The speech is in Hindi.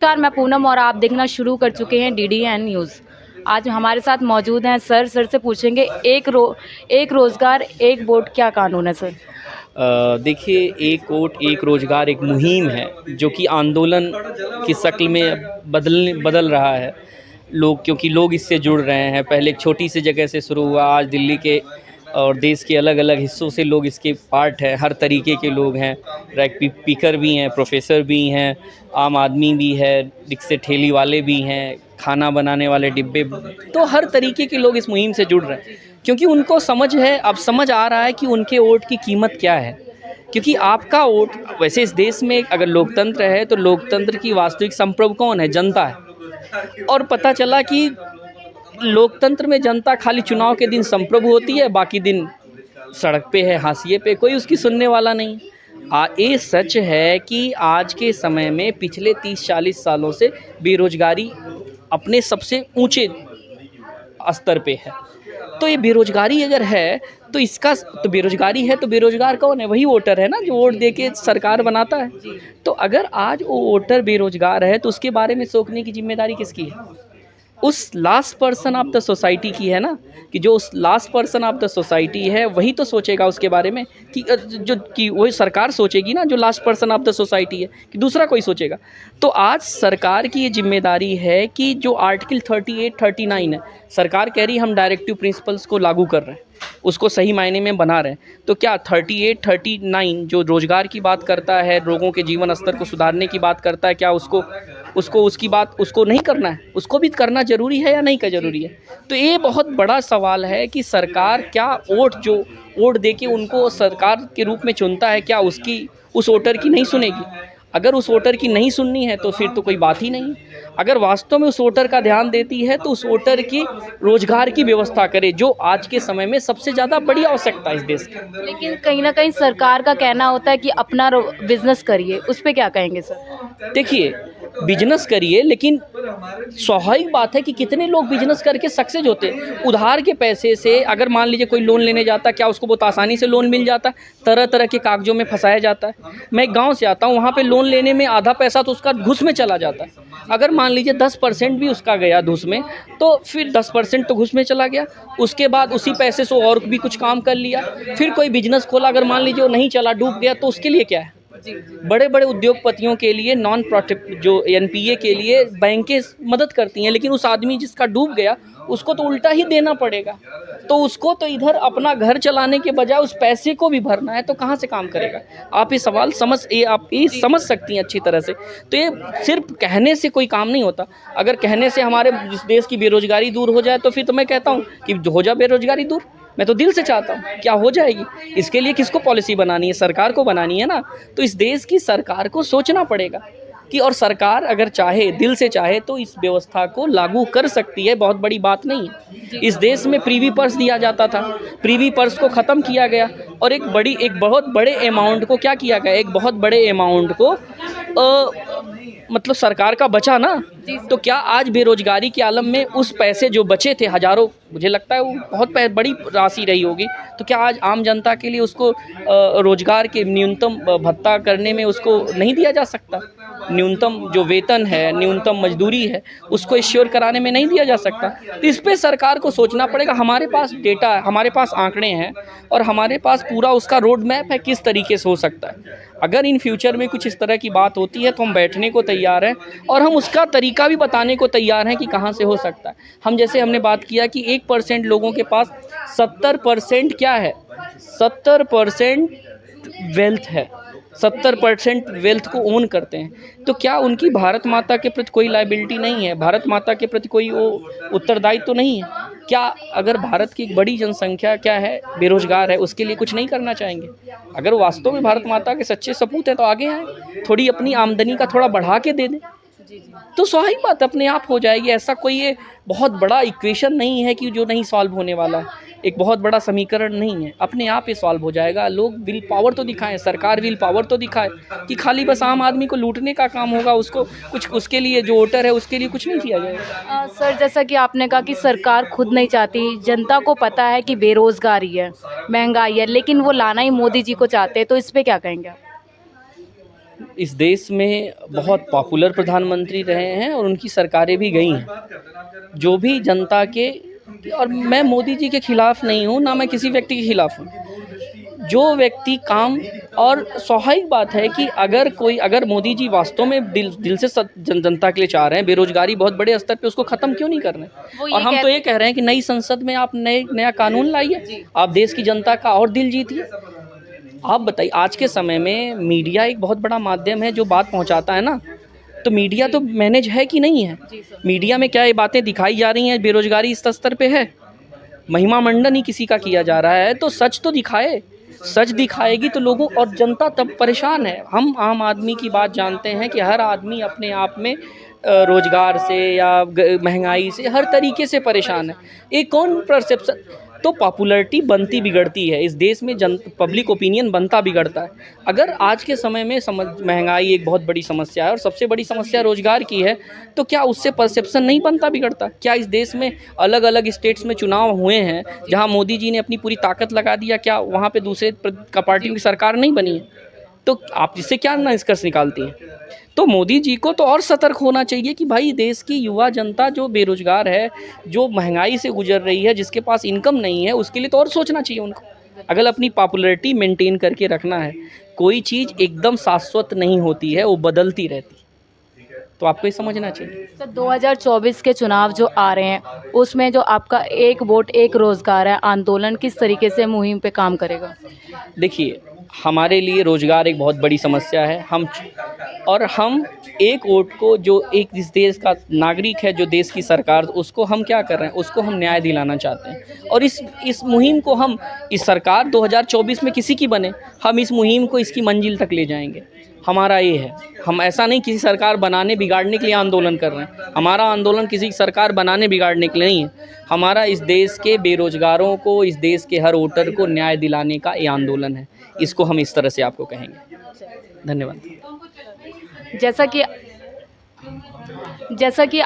नमस्कार, मैं पूनम और आप देखना शुरू कर चुके हैं डीडीएन न्यूज़। आज हमारे साथ मौजूद हैं सर से पूछेंगे एक रोज़गार एक वोट क्या कानून है सर? देखिए, एक वोट एक रोज़गार एक मुहिम है जो कि आंदोलन की शक्ल में अब बदल रहा है। क्योंकि लोग इससे जुड़ रहे हैं। पहले एक छोटी सी जगह से शुरू हुआ, आज दिल्ली के और देश के अलग अलग हिस्सों से लोग इसके पार्ट हैं। हर तरीके के लोग हैं, रैक पिकर भी हैं, प्रोफेसर भी हैं, आम आदमी भी है, रिक्शे ठेली वाले भी हैं, खाना बनाने वाले डिब्बे। तो हर तरीके के लोग इस मुहिम से जुड़ रहे हैं, क्योंकि उनको समझ है, अब समझ आ रहा है कि उनके वोट की कीमत क्या है। क्योंकि आपका वोट, वैसे इस देश में अगर लोकतंत्र है तो लोकतंत्र की वास्तविक संप्रभु कौन है? जनता है। और पता चला कि लोकतंत्र में जनता खाली चुनाव के दिन संप्रभु होती है, बाकी दिन सड़क पे है, हाशिए पे, कोई उसकी सुनने वाला नहीं। ये सच है कि आज के समय में पिछले 30-40 सालों से बेरोजगारी अपने सबसे ऊंचे स्तर पे है। तो ये बेरोजगारी अगर है तो इसका तो बेरोजगारी है तो बेरोजगार कौन है? वही वोटर है ना, जो वोट दे के सरकार बनाता है। तो अगर आज वो वोटर बेरोजगार है तो उसके बारे में सोचने की जिम्मेदारी किसकी है? उस last person of the society की है ना, कि जो उस last person of the society है वही तो सोचेगा उसके बारे में, कि जो कि वही सरकार सोचेगी ना, जो last person of the society है, कि दूसरा कोई सोचेगा? तो आज सरकार की ये जिम्मेदारी है कि जो आर्टिकल 38-39 है, सरकार कह रही है हम डायरेक्टिव प्रिंसिपल्स को लागू कर रहे हैं, उसको सही मायने में बना रहे हैं। तो क्या 38-39 जो रोज़गार की बात करता है, लोगों के जीवन स्तर को सुधारने की बात करता है, क्या उसको उसको उसकी बात उसको नहीं करना है? उसको भी करना ज़रूरी है या नहीं का ज़रूरी है? तो ये बहुत बड़ा सवाल है कि सरकार क्या वोट दे के उनको सरकार के रूप में चुनता है, क्या उसकी उस वोटर की नहीं सुनेगी? अगर उस वोटर की नहीं सुननी है तो फिर तो कोई बात ही नहीं। अगर वास्तव में उस वोटर का ध्यान देती है तो उस वोटर की रोज़गार की व्यवस्था करे, जो आज के समय में सबसे ज़्यादा बड़ी आवश्यकता है इस देश की। लेकिन कहीं न कहीं सरकार का कहना होता है कि अपना बिज़नेस करिए, उस पे क्या कहेंगे सर? देखिए, बिजनेस करिए, लेकिन स्वाभाविक बात है कि कितने लोग बिजनेस करके सक्सेस होते हैं। उधार के पैसे से अगर मान लीजिए कोई लोन लेने जाता, क्या उसको बहुत आसानी से लोन मिल जाता? तरह तरह के कागजों में फंसाया जाता है। मैं एक गांव से आता हूं, वहां पे लोन लेने में आधा पैसा तो उसका घुस में चला जाता है। अगर मान लीजिए 10% भी उसका गया घुस में, तो फिर 10% तो घुस में चला गया। उसके बाद उसी पैसे से और भी कुछ काम कर लिया, फिर कोई बिजनेस खोला, अगर मान लीजिए वो नहीं चला, डूब गया, तो उसके लिए क्या है? बड़े बड़े उद्योगपतियों के लिए नॉन प्रॉफिट जो एनपीए के लिए बैंकें मदद करती हैं, लेकिन उस आदमी जिसका डूब गया उसको तो उल्टा ही देना पड़ेगा। तो उसको तो इधर अपना घर चलाने के बजाय उस पैसे को भी भरना है, तो कहाँ से काम करेगा? आप ये सवाल आप ये समझ सकती हैं अच्छी तरह से। तो ये सिर्फ कहने से कोई काम नहीं होता। अगर कहने से हमारे जिस देश की बेरोजगारी दूर हो जाए तो फिर तो मैं कहता हूँ कि हो जा बेरोजगारी दूर। मैं तो दिल से चाहता हूँ, क्या हो जाएगी? इसके लिए किसको पॉलिसी बनानी है? सरकार को बनानी है ना। तो इस देश की सरकार को सोचना पड़ेगा कि, और सरकार अगर चाहे, दिल से चाहे, तो इस व्यवस्था को लागू कर सकती है। बहुत बड़ी बात नहीं है। इस देश में प्रीवी पर्स दिया जाता था, प्रीवी पर्स को ख़त्म किया गया, और एक बहुत बड़े अमाउंट को क्या किया गया? एक बहुत बड़े अमाउंट को मतलब सरकार का बचा ना। तो क्या आज बेरोजगारी के आलम में उस पैसे जो बचे थे, हज़ारों, मुझे लगता है वो बहुत बड़ी राशि रही होगी, तो क्या आज आम जनता के लिए उसको रोजगार के न्यूनतम भत्ता करने में उसको नहीं दिया जा सकता? न्यूनतम जो वेतन है, न्यूनतम मजदूरी है, उसको एश्योर कराने में नहीं दिया जा सकता? तो इस पे सरकार को सोचना पड़ेगा। हमारे पास डेटा है, हमारे पास आंकड़े हैं, और हमारे पास पूरा उसका रोड मैप है किस तरीके से हो सकता है। अगर इन फ्यूचर में कुछ इस तरह की बात होती है तो हम बैठने को तैयार हैं, और हम उसका तरीका भी बताने को तैयार हैं कि कहाँ से हो सकता है। हम जैसे हमने बात किया कि 1% लोगों के पास 70% क्या है? 70% वेल्थ है, 70% वेल्थ को ओन करते हैं। तो क्या उनकी भारत माता के प्रति कोई लायबिलिटी नहीं है? भारत माता के प्रति कोई वो उत्तरदायित्व तो नहीं है? क्या अगर भारत की एक बड़ी जनसंख्या क्या है, बेरोजगार है, उसके लिए कुछ नहीं करना चाहेंगे? अगर वास्तव में भारत माता के सच्चे सपूत हैं तो आगे आएँ, थोड़ी अपनी आमदनी का थोड़ा बढ़ा के दे दें, तो स्वाभाविक बात अपने आप हो जाएगी। ऐसा कोई ये बहुत बड़ा इक्वेशन नहीं है कि जो नहीं सॉल्व होने वाला है, एक बहुत बड़ा समीकरण नहीं है, अपने आप ये सॉल्व हो जाएगा। लोग विल पावर तो दिखाएं, सरकार विल पावर तो दिखाए, कि खाली बस आम आदमी को लूटने का काम होगा, उसको कुछ, उसके लिए जो वोटर है उसके लिए कुछ नहीं किया जाएगा। सर जैसा कि आपने कहा कि सरकार खुद नहीं चाहती, जनता को पता है कि बेरोज़गारी है, महँगाई है, लेकिन वो लाना ही मोदी जी को चाहते हैं, तो इस पे क्या कहेंगे आप? इस देश में बहुत पॉपुलर प्रधानमंत्री रहे हैं और उनकी सरकारें भी गई हैं। जो भी जनता के, और मैं मोदी जी के खिलाफ़ नहीं हूँ, ना मैं किसी व्यक्ति के खिलाफ़ हूँ। जो व्यक्ति काम, और स्वाभाविक बात है कि अगर मोदी जी वास्तव में दिल से जनता के लिए चाह रहे हैं, बेरोजगारी बहुत बड़े स्तर पे, उसको ख़त्म क्यों नहीं कर रहे हैं? और हम तो ये कह रहे हैं कि नई संसद में आप नया कानून लाइए, आप देश की जनता का और दिल जीतिए। आप बताइए, आज के समय में मीडिया एक बहुत बड़ा माध्यम है जो बात पहुंचाता है ना, तो मीडिया तो मैनेज है कि नहीं है? मीडिया में क्या ये बातें दिखाई जा रही हैं, बेरोजगारी इस स्तर पे है, महिमा मंडन ही किसी का किया जा रहा है, तो सच तो दिखाए। सच दिखाएगी तो लोगों और जनता तब परेशान है। हम आम आदमी की बात जानते हैं कि हर आदमी अपने आप में रोजगार से या महंगाई से हर तरीके से परेशान है। एक कौन परसेप्शन, तो पॉपुलैरिटी बनती बिगड़ती है इस देश में, पब्लिक ओपिनियन बनता बिगड़ता है। अगर आज के समय में महंगाई एक बहुत बड़ी समस्या है और सबसे बड़ी समस्या रोजगार की है, तो क्या उससे परसेप्शन नहीं बनता बिगड़ता? क्या इस देश में अलग अलग स्टेट्स में चुनाव हुए हैं जहां मोदी जी ने अपनी पूरी ताकत लगा दिया, क्या वहां पे दूसरे पार्टियों की सरकार नहीं बनी है? तो आप इससे क्या निष्कर्ष निकालती हैं? तो मोदी जी को तो और सतर्क होना चाहिए कि भाई देश की युवा जनता जो बेरोजगार है, जो महंगाई से गुजर रही है, जिसके पास इनकम नहीं है, उसके लिए तो और सोचना चाहिए उनको। अगर अपनी पॉपुलैरिटी मेंटेन करके रखना है, कोई चीज़ एकदम शाश्वत नहीं होती है, वो बदलती रहती है, तो आपको ये समझना चाहिए। सर 2024 के चुनाव जो आ रहे हैं, उसमें जो आपका एक वोट एक रोज़गार है आंदोलन किस तरीके से मुहिम पे काम करेगा? देखिए, हमारे लिए रोज़गार एक बहुत बड़ी समस्या है। हम एक वोट को, जो एक इस देश का नागरिक है, जो देश की सरकार, उसको हम क्या कर रहे हैं, उसको हम न्याय दिलाना चाहते हैं। और इस मुहिम को हम, इस सरकार 2024 में किसी की बने, हम इस मुहिम को इसकी मंजिल तक ले जाएंगे। हमारा ये है, हम ऐसा नहीं किसी सरकार बनाने बिगाड़ने के लिए आंदोलन कर रहे हैं। हमारा आंदोलन किसी सरकार बनाने बिगाड़ने के लिए नहीं है। हमारा इस देश के बेरोजगारों को, इस देश के हर वोटर को न्याय दिलाने का ये आंदोलन है। इसको हम इस तरह से आपको कहेंगे। धन्यवाद। जैसा कि